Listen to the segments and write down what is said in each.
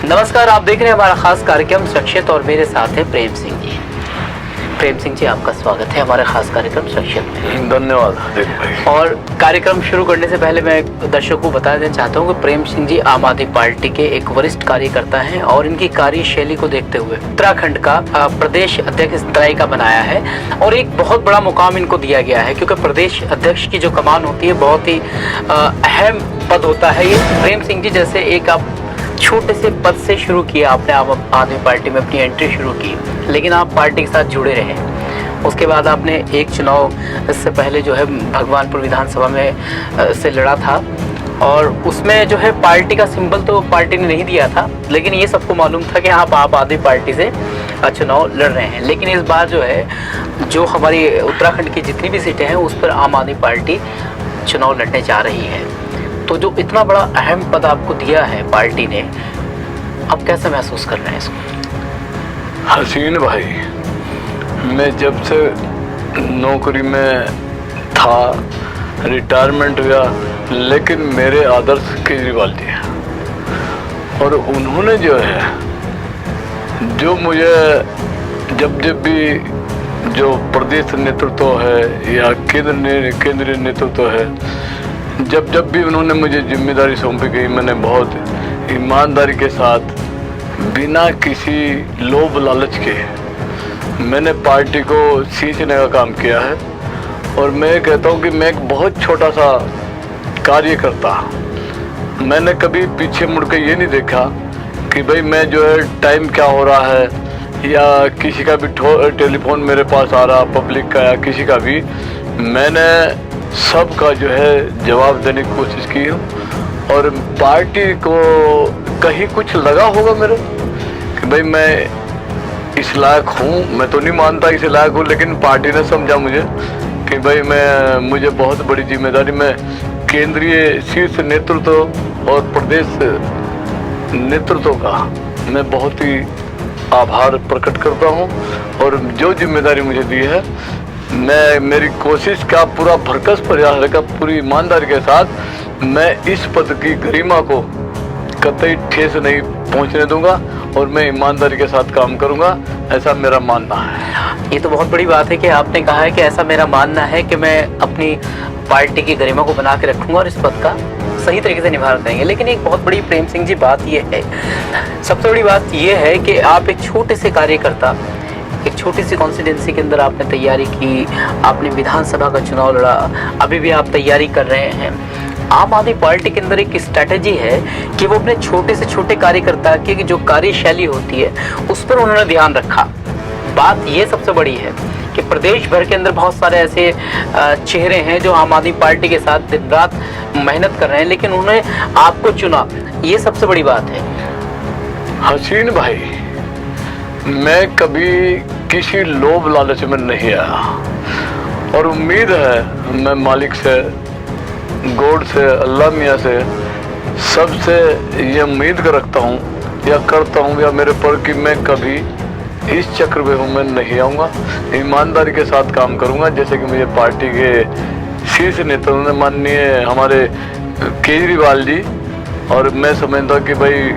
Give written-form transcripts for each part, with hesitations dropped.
नमस्कार, आप देख रहे हैं हमारा खास कार्यक्रम शख्सियत और मेरे साथ है प्रेम सिंह जी। प्रेम सिंह जी, आपका स्वागत है हमारे खास कार्यक्रम शख्सियत में। धन्यवाद भाई। और कार्यक्रम शुरू करने से पहले मैं दर्शकों को बता देना चाहता हूं कि प्रेम सिंह जी आम आदमी पार्टी के एक वरिष्ठ कार्यकर्ता हैं और इनकी कार्यशैली को देखते हुए उत्तराखंड का प्रदेश अध्यक्ष इस तरह का बनाया है और एक बहुत बड़ा मुकाम इनको दिया गया है, क्योंकि प्रदेश अध्यक्ष की जो कमान होती है बहुत ही अहम पद होता है ये। प्रेम सिंह जी, जैसे एक आप छोटे से पद से शुरू किया आपने आम आदमी पार्टी में अपनी एंट्री शुरू की, लेकिन आप पार्टी के साथ जुड़े रहे। उसके बाद आपने एक चुनाव इससे पहले जो है भगवानपुर विधानसभा में से लड़ा था और उसमें जो है पार्टी का सिंबल तो पार्टी ने नहीं दिया था, लेकिन ये सबको मालूम था कि आप आम आदमी पार्टी से चुनाव लड़ रहे हैं। लेकिन इस बार जो है जो हमारी उत्तराखंड की जितनी भी सीटें हैं उस पर आम आदमी पार्टी चुनाव लड़ने जा रही है। तो जो इतना बड़ा अहम पद आपको दिया है पार्टी ने, आप कैसे महसूस कर रहे हैं इसको? हसीन भाई, मैं जब से नौकरी में था, रिटायरमेंट हुआ, लेकिन मेरे आदर्श केजरीवाल जी हैं और उन्होंने जो है जो मुझे जब भी जो प्रदेश नेतृत्व है या केंद्रीय नेतृत्व है, जब भी उन्होंने मुझे जिम्मेदारी सौंपी गई, मैंने बहुत ईमानदारी के साथ बिना किसी लोभ लालच के मैंने पार्टी को सींचने का काम किया है। और मैं कहता हूँ कि मैं एक बहुत छोटा सा कार्यकर्ता, मैंने कभी पीछे मुड़ के ये नहीं देखा कि भाई मैं जो है टाइम क्या हो रहा है या किसी का भी टेलीफोन मेरे पास आ रहा, पब्लिक का या किसी का भी, मैंने सबका जो है जवाब देने की कोशिश की हूँ। और पार्टी को कहीं कुछ लगा होगा मेरे कि भाई मैं इस लायक हूँ, मैं तो नहीं मानता इस लायक हूँ, लेकिन पार्टी ने समझा मुझे कि भाई मुझे बहुत बड़ी जिम्मेदारी में केंद्रीय शीर्ष नेतृत्व और प्रदेश नेतृत्व का मैं बहुत ही आभार प्रकट करता हूँ। और जो जिम्मेदारी मुझे दी है, मेरी कोशिश का पूरा भरकस प्रयास रहेगा, पूरी ईमानदारी के साथ मैं इस पद की गरिमा को कतई ठेस नहीं पहुंचने दूंगा और मैं ईमानदारी के साथ काम करूंगा, ऐसा मेरा मानना है। ये तो बहुत बड़ी बात है कि आपने कहा है कि ऐसा मेरा मानना है कि मैं अपनी पार्टी की गरिमा को बना के रखूंगा और इस पद का सही तरीके से निभा देंगे। लेकिन एक बहुत बड़ी प्रेम सिंह जी बात ये है, सबसे बड़ी बात ये है कि आप एक छोटे से कार्यकर्ता, एक छोटी सी कॉन्स्टिट्यूंसी के अंदर आपने तैयारी की, आपने विधानसभा का चुनाव लड़ा, अभी भी आप तैयारी कर रहे हैं। आम आदमी पार्टी के अंदर एक स्ट्रैटेजी है कि वो अपने छोटे से छोटे कार्यकर्ता की जो कार्यशैली होती है उस पर उन्होंने ध्यान रखा। बात ये सबसे बड़ी है कि प्रदेश भर के अंदर बहुत सारे ऐसे चेहरे हैं जो आम आदमी पार्टी के साथ दिन रात मेहनत कर रहे हैं, लेकिन उन्होंने आपको चुना, ये सबसे बड़ी बात है। हसीन भाई, मैं कभी किसी लोभ लालच में नहीं आया और उम्मीद है मैं मालिक से, गॉड से, अल्लाह मियाँ से, सबसे ये उम्मीद कर रखता हूँ या करता हूँ या मेरे पर कि मैं कभी इस चक्रव्यूह में नहीं आऊँगा, ईमानदारी के साथ काम करूँगा। जैसे कि मुझे पार्टी के शीर्ष नेताओं ने, माननीय हमारे केजरीवाल जी, और मैं समझता कि भाई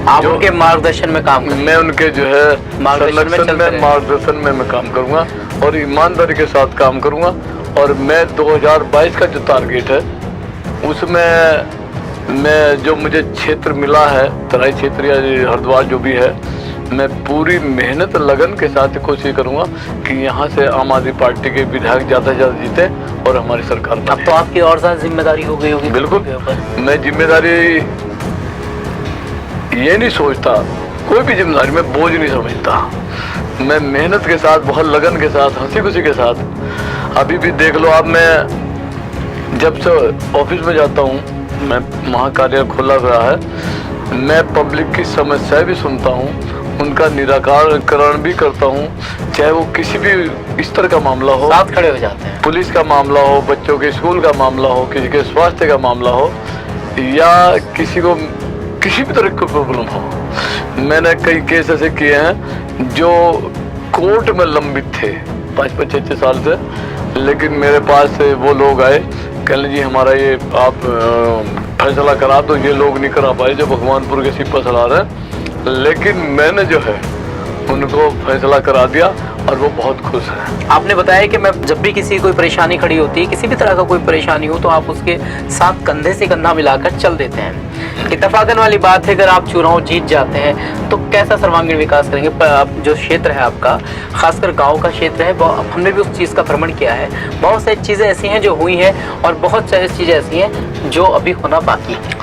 आप उनके मार्गदर्शन में काम करें, मैं उनके जो है मार्गदर्शन में मैं काम करूंगा और ईमानदारी के साथ काम करूंगा। और मैं 2022 का जो टारगेट है उसमें मैं जो मुझे क्षेत्र मिला है, तराई क्षेत्र या हरिद्वार जो भी है, मैं पूरी मेहनत लगन के साथ कोशिश करूंगा कि यहाँ से आम आदमी पार्टी के विधायक ज़्यादा से ज़्यादा जीते और हमारी सरकार बने। अब तो आपकी और ज़्यादा जिम्मेदारी हो गई होगी। बिल्कुल, मैं जिम्मेदारी ये नहीं सोचता, कोई भी जिम्मेदारी में बोझ नहीं समझता। मैं मेहनत के साथ, बहुत लगन के साथ, हंसी खुशी के साथ, अभी भी देख लो आप, मैं जब से ऑफिस में जाता हूँ, मैं वहाँ कार्यालय खुला हुआ है, मैं पब्लिक की समस्याएं भी सुनता हूँ, उनका निराकरण भी करता हूँ, चाहे वो किसी भी स्तर का मामला हो, साथ खड़े हो जाते हैं। पुलिस का मामला हो, बच्चों के स्कूल का मामला हो, किसी के स्वास्थ्य का मामला हो या किसी को किसी भी तरह की प्रॉब्लम हो। मैंने कई केस ऐसे किए हैं जो कोर्ट में लंबित थे 5-5, 6-6 साल से, लेकिन मेरे पास वो लोग आए, कहने जी हमारा ये आप फैसला करा दो, ये लोग नहीं करा पाए जो भगवानपुर के सिपा सलार हैं, लेकिन मैंने जो है उनको फैसला करा दिया और वो बहुत खुश हैं। आपने बताया कि मैं जब भी किसी कोई परेशानी खड़ी होती है, किसी भी तरह का कोई परेशानी हो, तो आप उसके साथ कंधे से कंधा मिलाकर चल देते हैं। इत्तेफाकन वाली बात है, अगर आप चुनाव जीत जाते हैं तो कैसा सर्वांगीण विकास करेंगे? जो क्षेत्र है आपका, खासकर गाँव का क्षेत्र है, हमने भी उस चीज़ का भ्रमण किया है। बहुत सारी चीज़ें ऐसी हैं जो हुई हैं और बहुत सारी चीज़ें ऐसी हैं जो अभी होना बाकी है।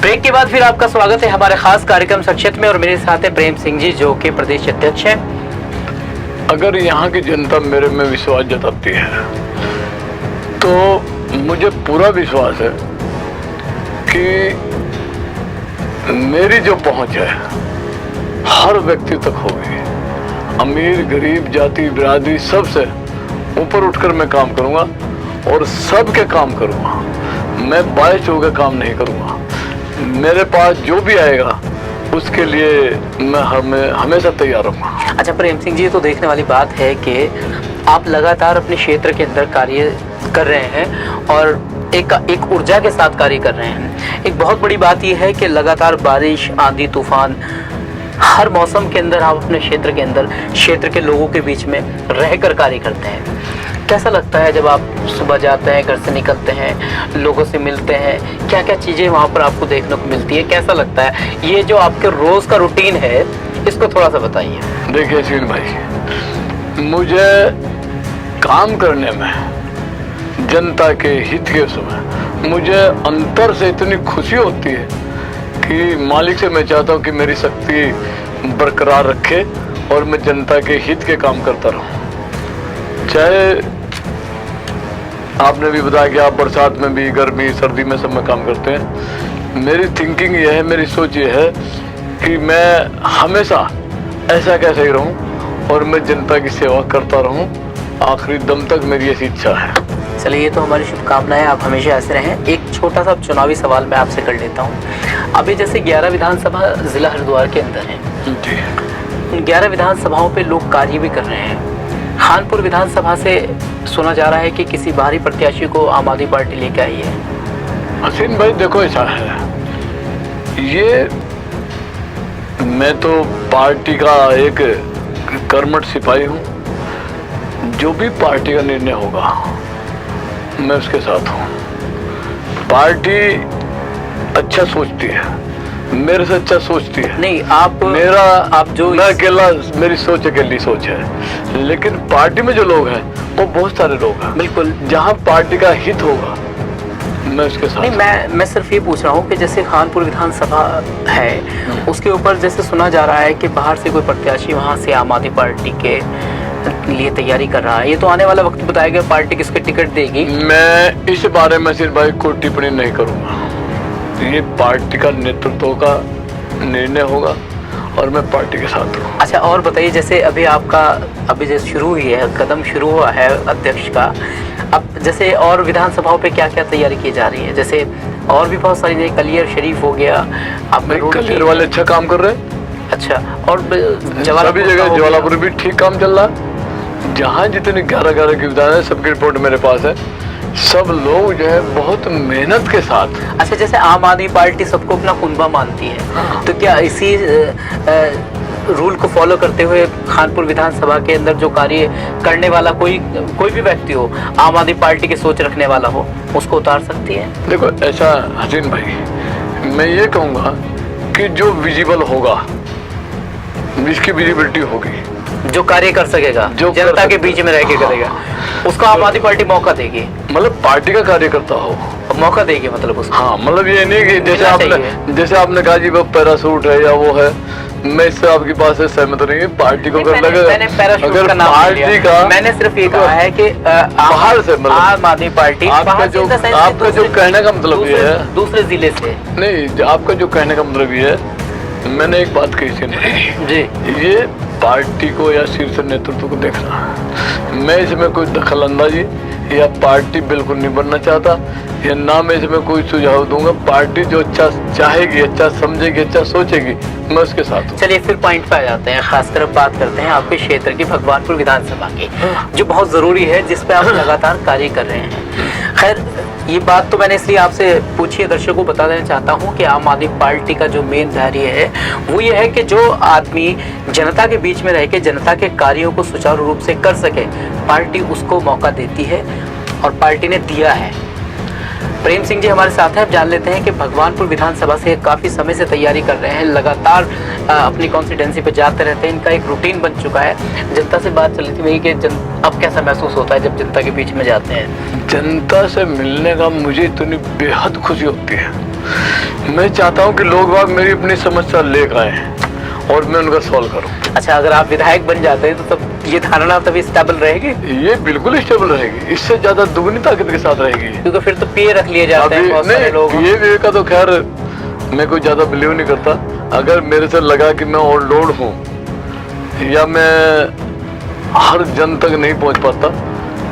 ब्रेक के बाद फिर आपका स्वागत है हमारे खास कार्यक्रम संक्षिप्त में, और मेरे साथ है प्रेम सिंह जी जो कि प्रदेश अध्यक्ष हैं। अगर यहाँ की जनता मेरे में विश्वास जताती है तो मुझे पूरा विश्वास है कि मेरी जो पहुँच है हर व्यक्ति तक होगी। अमीर गरीब जाति बिरादरी सबसे ऊपर उठकर मैं काम करूँगा और सबके काम करूँगा। मैं बायस होकर काम नहीं करूँगा। मेरे पास जो भी आएगा उसके लिए मैं हमेशा तैयार रहूँगा। अच्छा प्रेम सिंह जी, तो देखने वाली बात है कि आप लगातार अपने क्षेत्र के अंदर कार्य कर रहे हैं और एक ऊर्जा के साथ कार्य कर रहे हैं। एक बहुत बड़ी बात यह है कि लगातार बारिश, आंधी, तूफान, हर मौसम के अंदर आप अपने क्षेत्र के अंदर क्षेत्र के लोगों के बीच में रहकर कार्य करते हैं। कैसा लगता है जब आप सुबह जाते हैं, घर से निकलते हैं, लोगों से मिलते हैं, क्या क्या चीज़ें वहाँ पर आपको देखने को मिलती है? कैसा लगता है ये जो आपके रोज़ का रूटीन है, इसको थोड़ा सा बताइए। देखिए अश्विन भाई, मुझे काम करने में जनता के हित के समय मुझे अंतर से इतनी खुशी होती है कि मालिक से मैं चाहता हूँ कि मेरी शक्ति बरकरार रखे और मैं जनता के हित के काम करता रहूँ। चाहे आपने भी बताया कि आप बरसात में भी, गर्मी सर्दी में सब में काम करते हैं। मेरी थिंकिंग ये है, मेरी सोच ये है कि मैं हमेशा ऐसा कैसे ही रहूं और मैं जनता की सेवा करता रहूं आखिरी दम तक, मेरी ऐसी इच्छा है। चलिए, ये तो हमारी शुभकामनाएं, आप हमेशा ऐसे रहें। एक छोटा सा चुनावी सवाल मैं आपसे कर लेता हूँ। अभी जैसे 11 विधानसभा जिला हरिद्वार के अंदर है जी, 11 विधानसभाओं पे लोग कार्य भी कर रहे हैं। खानपुर विधानसभा से सुना जा रहा है कि किसी बाहरी प्रत्याशी को आम आदमी पार्टी लेके आई है। हसीन भाई देखो, ऐसा है, ये मैं तो पार्टी का एक कर्मठ सिपाही हूँ। जो भी पार्टी का निर्णय होगा मैं उसके साथ हूँ। पार्टी अच्छा सोचती है, मेरे से अच्छा सोचती है। नहीं, आप जो मैं अकेला, मेरी सोच अकेली सोच है, लेकिन पार्टी में जो लोग हैं वो बहुत सारे लोग हैं। बिल्कुल, जहाँ पार्टी का हित होगा मैं उसके साथ। नहीं, मैं सिर्फ ये पूछ रहा हूँ कि जैसे खानपुर विधानसभा है, उसके ऊपर जैसे सुना जा रहा है कि बाहर से कोई प्रत्याशी वहाँ से आम आदमी पार्टी के लिए तैयारी कर रहा है। ये तो आने वाला वक्त बताएगा पार्टी किसके टिकट देगी। मैं इस बारे में सिर्फ भाई कोई टिप्पणी नहीं करूँगा। ये पार्टी का नेतृत्व का निर्णय होगा और मैं पार्टी के साथ हूँ। अच्छा, और बताइए, जैसे अभी जैसे शुरू हुई है, कदम शुरू हुआ है अध्यक्ष का, अब जैसे और विधानसभाओं पे क्या क्या तैयारी की जा रही है? जैसे और भी बहुत सारी जगह, कलियर शरीफ हो गया, आपके कलियर वाले अच्छा काम कर रहे हैं। अच्छा, और सभी जगह ज्वालापुर भी ठीक काम चल रहा है। जहाँ जितने 11 की विधान है, सबकी रिपोर्ट मेरे पास है। सब लोग जो है बहुत मेहनत के साथ। अच्छा, जैसे आम आदमी पार्टी सबको अपना कुनबा मानती है, हाँ। तो क्या इसी रूल को फॉलो करते हुए खानपुर विधानसभा के अंदर जो कार्य करने वाला कोई भी व्यक्ति हो, आम आदमी पार्टी की सोच रखने वाला हो, उसको उतार सकती है? देखो ऐसा हसीन भाई, मैं ये कहूँगा कि जो विजिबल होगा, जिसकी विजिबिलिटी होगी, जो कार्य कर सकेगा, जो जनता के बीच में रह के करेगा, उसको आम आदमी पार्टी मौका देगी। मतलब पार्टी का कार्यकर्ता हो, मौका देगी मतलब उसको। हाँ, मतलब ये नहीं कि जैसे आपने कहा जी वो पैरासूट है या वो है, मैं इससे आपकी बात से सहमत नहीं है। पार्टी को करने का, मैंने पैराशूट का नाम पार्टी का, मैंने सिर्फ ये कहा है कि बाहर से, मतलब आम आदमी पार्टी आपका जो कहने का मतलब ये है, दूसरे जिले से नहीं, आपका जो कहने का मतलब ये है, मैंने एक बात कही थी जी, ये पार्टी को या शीर्ष नेतृत्व को देखना है। मैं इसमें कोई दखल अंदाजी या पार्टी बिल्कुल नहीं बनना चाहता, या ना मैं इसमें कोई सुझाव दूंगा। पार्टी जो अच्छा चाहेगी, अच्छा समझेगी, अच्छा सोचेगी, मैं उसके साथ हूँ। चलिए फिर पॉइंट पे आ जाते हैं, खासकर अब बात करते हैं आपके क्षेत्र की भगवानपुर विधानसभा की, जो बहुत जरूरी है, जिस पे आप लगातार कार्य कर रहे हैं। खैर ये बात तो मैंने इसलिए आपसे पूछी है, दर्शकों को बता देना चाहता हूँ कि आम आदमी पार्टी का जो मेन धैर्य है वो ये है कि जो आदमी जनता के बीच में रह के जनता के कार्यों को सुचारू रूप से कर सके, पार्टी उसको मौका देती है और पार्टी ने दिया है। प्रेम सिंह जी हमारे साथ हैं। अब जान लेते हैं कि भगवानपुर विधानसभा से काफ़ी समय से तैयारी कर रहे हैं, लगातार अपनी कॉन्स्टिट्यूंसी पे जाते रहते हैं, इनका एक रूटीन बन चुका है। जनता से बात चल रही थी वही कि अब कैसा महसूस होता है जब जनता के बीच में जाते हैं? जनता से मिलने का मुझे इतनी बेहद खुशी होती है। मैं चाहता हूँ कि लोग बाग मेरी अपनी समस्या लेकर आए और मैं उनका सॉल्व करूँ। अच्छा, अगर आप विधायक बन जाते हैं तो तब ये धारणा तभी स्टेबल रहेगी? ये बिल्कुल स्टेबल रहेगी, इससे ज्यादा दुगनी ताकत के साथ रहेगी, क्योंकि फिर तो पीए रख लिए जाते हैं बहुत सारे लोग। ये का तो खैर मैं कोई ज्यादा बिलीव नहीं करता। अगर मेरे से लगा कि मैं ओवरलोड हूँ या मैं हर जन तक नहीं पहुँच पाता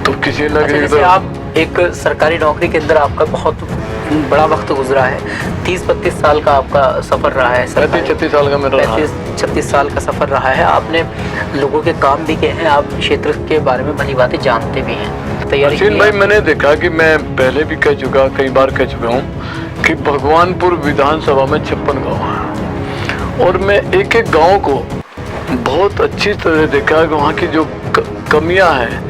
तो किसी न किसी जैसे आप एक सरकारी नौकरी के अंदर आपका बहुत बड़ा वक्त गुजरा है, 30-32 साल का आपका सफर रहा है, 35-36 साल का मेरा 35-36 साल का सफर रहा है। आपने लोगों के काम भी किए हैं, आप क्षेत्र के बारे में भली बातें जानते भी हैं, तैयारी असीन भाई, मैंने देखा कि मैं पहले भी कह चुका, कई बार कह चुका हूँ कि भगवानपुर विधानसभा में 56 गाँव हैं और मैं एक एक गाँव को बहुत अच्छी तरह देखा कि वहाँ की जो कमियाँ हैं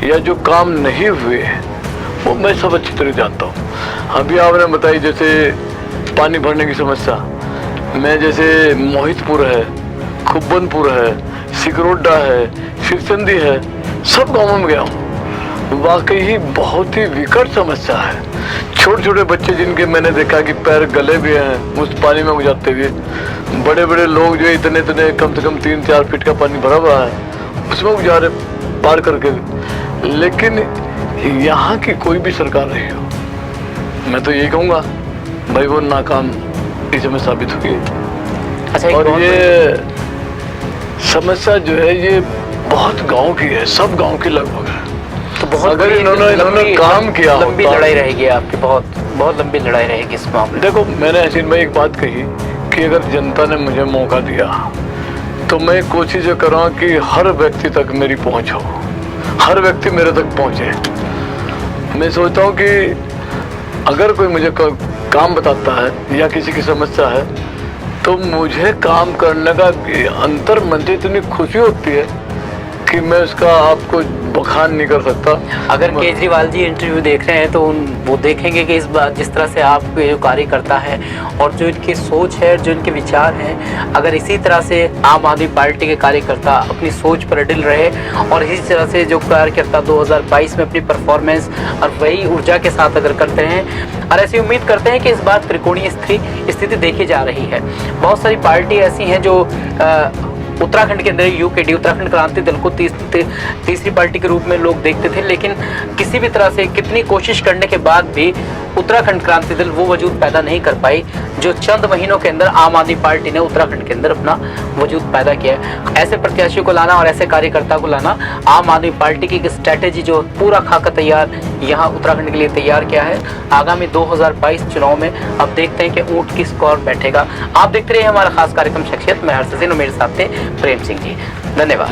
या जो काम नहीं हुए वो मैं सब अच्छी तरह जानता हूँ। अभी आपने बताई जैसे पानी भरने की समस्या, मैं जैसे मोहितपुर है, खुब्बनपुर है, सिकरोडा है, सिरचंदी है, सब गाँवों में गया हूँ। वाकई ही बहुत ही विकट समस्या है। छोटे छोटे बच्चे जिनके मैंने देखा कि पैर गले भी हैं उस पानी में गुजारते हुए, बड़े बड़े लोग जो इतने इतने कम से कम 3-4 फीट का पानी भरा हुआ है उसमें गुजारे पार करके। लेकिन यहाँ की कोई भी सरकार रही हो, मैं तो यही कहूँगा भाई वो नाकाम इसमें साबित हुई। अच्छा, और ये समस्या जो है ये बहुत गांव की है, सब गांव की लगभग है। तो बहुत अगर इन्होंने काम किया, लंबी लड़ाई रहेगी आपकी, बहुत लंबी लड़ाई रहेगी इस मामले। देखो, मैंने हसीन भाई एक बात कही कि अगर जनता ने मुझे मौका दिया तो मैं कोशिश कर रहा हूँ कि हर व्यक्ति तक मेरी पहुँच हो, हर व्यक्ति मेरे तक पहुँचे। मैं सोचता हूँ कि अगर कोई मुझे काम बताता है या किसी की समस्या है तो मुझे काम करने का अंतर मन से इतनी खुशी होती है कि मैं उसका आपको बखान नहीं कर सकता। अगर केजरीवाल जी इंटरव्यू देख रहे हैं तो वो देखेंगे कि इस बार जिस तरह से आप जो कार्य करता है और जो इनकी सोच है, जो इनके विचार हैं, अगर इसी तरह से आम आदमी पार्टी के कार्यकर्ता अपनी सोच पर अडिल रहे और इसी तरह से जो कार्यकर्ता 2022 में अपनी परफॉर्मेंस और वही ऊर्जा के साथ अगर करते हैं और ऐसी उम्मीद करते हैं कि इस बार त्रिकोणीय स्थिति देखी जा रही है। बहुत सारी पार्टी ऐसी हैं जो उत्तराखंड के अंदर यूकेडी उत्तराखंड क्रांति दल को तीसरी पार्टी के रूप में लोग देखते थे, लेकिन किसी भी तरह से कितनी कोशिश करने के बाद भी उत्तराखंड क्रांति दल वो वजूद पैदा नहीं कर पाई जो चंद महीनों के अंदर आम आदमी पार्टी ने उत्तराखंड के अंदर अपना वजूद पैदा किया है। ऐसे प्रत्याशियों को लाना और ऐसे कार्यकर्ता को लाना आम आदमी पार्टी की स्ट्रैटेजी जो पूरा खाका तैयार यहाँ उत्तराखंड के लिए तैयार किया है। आगामी 2022 चुनाव में अब देखते हैं कि ऊंट किस कौर बैठेगा। आप देखते रहिए हमारा खास कार्यक्रम शख्सियत। मैं हर्ष सिंह और मेरे साथ थे प्रेम सिंह जी। धन्यवाद।